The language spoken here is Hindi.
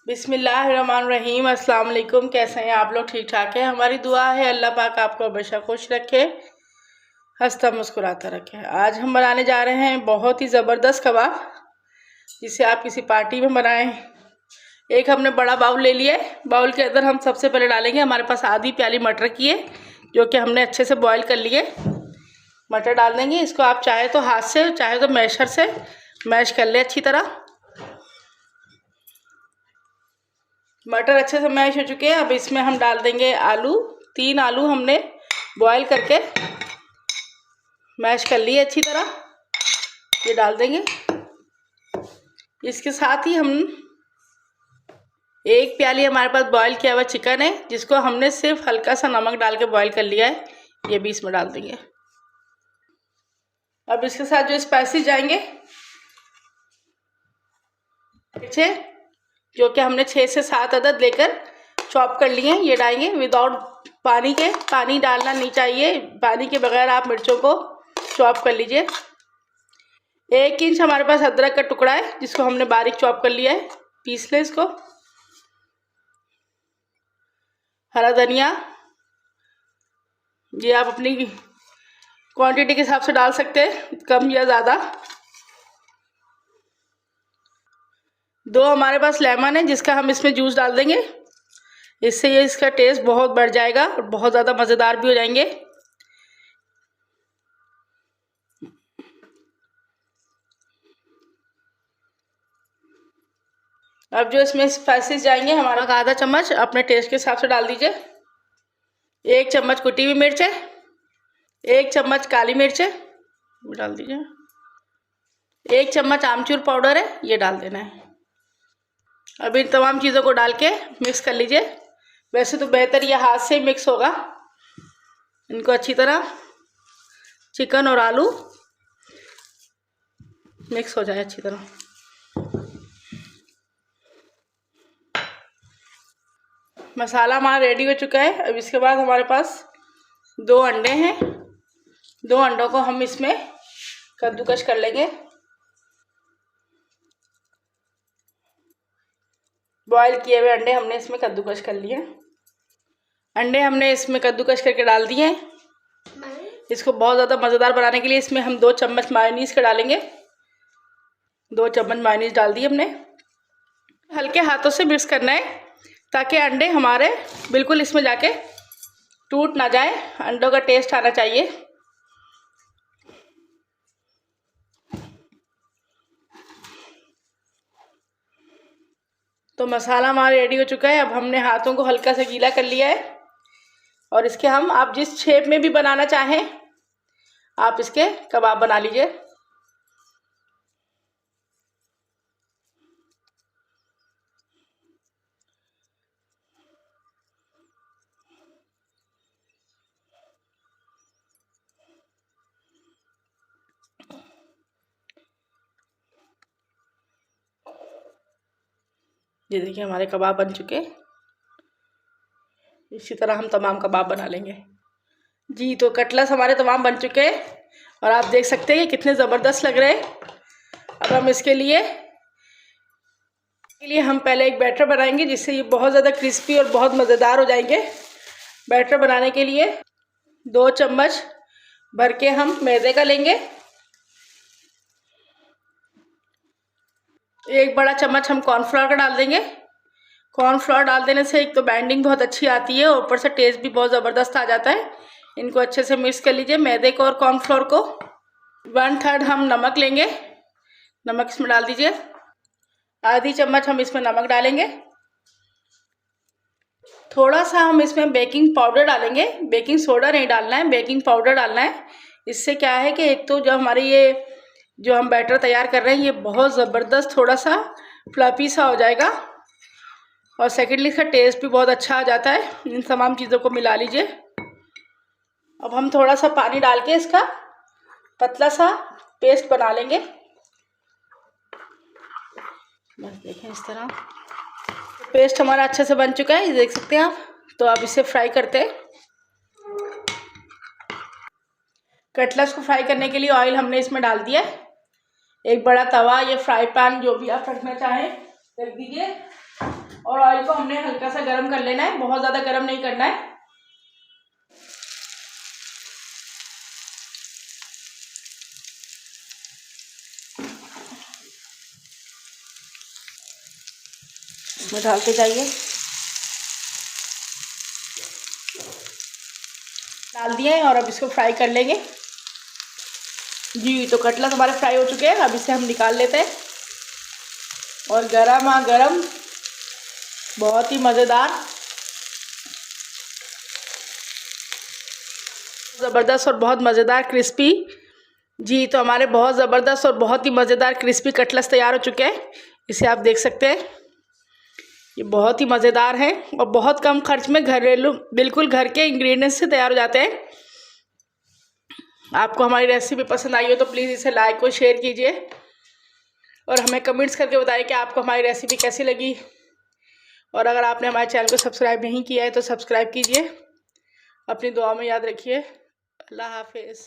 बिस्मिल्लाहिर्रहमानिर्रहीम। अस्सलाम वालेकुम। कैसे हैं आप लोग? ठीक ठाक है। हमारी दुआ है अल्लाह पाक आपको हमेशा खुश रखे, हंसता मुस्कुराता रखे। आज हम बनाने जा रहे हैं बहुत ही ज़बरदस्त कबाब, जिसे आप किसी पार्टी में बनाएं। एक हमने बड़ा बाउल ले लिया है। बाउल के अंदर हम सबसे पहले डालेंगे, हमारे पास आधी प्याली मटर की है जो कि हमने अच्छे से बॉईल कर लिए। मटर डाल देंगे। इसको आप चाहे तो हाथ से, चाहे तो मैशर से मैश कर ले अच्छी तरह। मटर अच्छे से मैश हो चुके हैं। अब इसमें हम डाल देंगे आलू। 3 आलू हमने बॉईल करके मैश कर लिए अच्छी तरह, ये डाल देंगे। इसके साथ ही हम 1 प्याली हमारे पास बॉईल किया हुआ चिकन है, जिसको हमने सिर्फ हल्का सा नमक डाल के बॉईल कर लिया है, ये भी इसमें डाल देंगे। अब इसके साथ जो स्पाइसेस जाएंगे, जो कि हमने 6 से 7 अदद लेकर चॉप कर लिए हैं, ये डालेंगे विदाउट पानी के। पानी डालना नहीं चाहिए, पानी के बगैर आप मिर्चों को चॉप कर लीजिए। 1 इंच हमारे पास अदरक का टुकड़ा है, जिसको हमने बारीक चॉप कर लिया है, पीस ले इसको। हरा धनिया, ये आप अपनी क्वांटिटी के हिसाब से डाल सकते हैं, कम या ज़्यादा। 2 हमारे पास लेमन है, जिसका हम इसमें जूस डाल देंगे। इससे ये इसका टेस्ट बहुत बढ़ जाएगा और बहुत ज़्यादा मज़ेदार भी हो जाएंगे। अब जो इसमें स्पाइसेस जाएंगे, हमारा आधा चम्मच अपने टेस्ट के हिसाब से डाल दीजिए। 1 चम्मच कुटी हुई मिर्च है, 1 चम्मच काली मिर्च है, डाल दीजिए। 1 चम्मच आमचूर पाउडर है, ये डाल देना है। अब इन तमाम चीज़ों को डाल के मिक्स कर लीजिए। वैसे तो बेहतर ये हाथ से ही मिक्स होगा। इनको अच्छी तरह चिकन और आलू मिक्स हो जाए अच्छी तरह। मसाला हमारा रेडी हो चुका है। अब इसके बाद हमारे पास 2 अंडे हैं। 2 अंडों को हम इसमें कद्दूकस कर लेंगे। बॉईल किए हुए अंडे हमने इसमें कद्दूकस कर लिए। अंडे हमने इसमें कद्दूकस करके डाल दिए हैं। इसको बहुत ज़्यादा मज़ेदार बनाने के लिए इसमें हम 2 चम्मच मायोनीज़ का डालेंगे। 2 चम्मच मायोनीज़ डाल दी हमने। हल्के हाथों से मिक्स करना है, ताकि अंडे हमारे बिल्कुल इसमें जाके टूट ना जाए। अंडों का टेस्ट आना चाहिए। तो मसाला हमारा रेडी हो चुका है। अब हमने हाथों को हल्का सा गीला कर लिया है, और इसके हम, आप जिस शेप में भी बनाना चाहें आप इसके कबाब बना लीजिए। ये देखिए हमारे कबाब बन चुके। इसी तरह हम तमाम कबाब बना लेंगे जी। तो कटलेट्स हमारे तमाम बन चुके हैं, और आप देख सकते हैं कितने ज़बरदस्त लग रहे हैं। अब हम इसके लिए हम पहले एक बैटर बनाएंगे, जिससे ये बहुत ज़्यादा क्रिस्पी और बहुत मज़ेदार हो जाएंगे। बैटर बनाने के लिए 2 चम्मच भर के हम मैदे का लेंगे। 1 बड़ा चम्मच हम कॉर्नफ्लोर का डाल देंगे। कॉर्नफ्लोर डाल देने से एक तो बाइंडिंग बहुत अच्छी आती है, और ऊपर से टेस्ट भी बहुत ज़बरदस्त आ जाता है। इनको अच्छे से मिक्स कर लीजिए, मैदे को और कॉर्नफ्लोर को। 1/3 हम नमक लेंगे, नमक इसमें डाल दीजिए। आधी चम्मच हम इसमें नमक डालेंगे। थोड़ा सा हम इसमें बेकिंग पाउडर डालेंगे। बेकिंग सोडा नहीं डालना है, बेकिंग पाउडर डालना है। इससे क्या है कि एक तो जो हमारी ये जो हम बैटर तैयार कर रहे हैं, ये बहुत ज़बरदस्त थोड़ा सा फ्लफी सा हो जाएगा, और सेकेंडली इसका टेस्ट भी बहुत अच्छा आ जाता है। इन तमाम चीज़ों को मिला लीजिए। अब हम थोड़ा सा पानी डाल के इसका पतला सा पेस्ट बना लेंगे। बस देखें इस तरह पेस्ट हमारा अच्छे से बन चुका है, ये देख सकते हैं आप। तो अब इसे फ्राई करते हैं। कटलेट्स को फ्राई करने के लिए ऑयल हमने इसमें डाल दिया है। एक बड़ा तवा या फ्राई पैन, जो भी आप रखना चाहें रख दीजिए। और ऑयल को हमने हल्का सा गर्म कर लेना है, बहुत ज़्यादा गर्म नहीं करना है। इसमें डालते जाइए। डाल दिए और अब इसको फ्राई कर लेंगे जी। तो कटलेट हमारे फ्राई हो चुके हैं, अब इसे हम निकाल लेते हैं। और गरमा गरम बहुत ही मज़ेदार, ज़बरदस्त और बहुत मज़ेदार क्रिस्पी जी। तो हमारे बहुत ज़बरदस्त और बहुत ही मज़ेदार क्रिस्पी कटलेट्स तैयार हो चुके हैं। इसे आप देख सकते हैं, ये बहुत ही मज़ेदार है और बहुत कम खर्च में घरेलू बिल्कुल घर के इंग्रेडिएंट्स से तैयार हो जाते हैं। आपको हमारी रेसिपी पसंद आई हो तो प्लीज़ इसे लाइक और शेयर कीजिए और हमें कमेंट्स करके बताइए कि आपको हमारी रेसिपी कैसी लगी। और अगर आपने हमारे चैनल को सब्सक्राइब नहीं किया है तो सब्सक्राइब कीजिए। अपनी दुआ में याद रखिए। अल्लाह हाफिज़।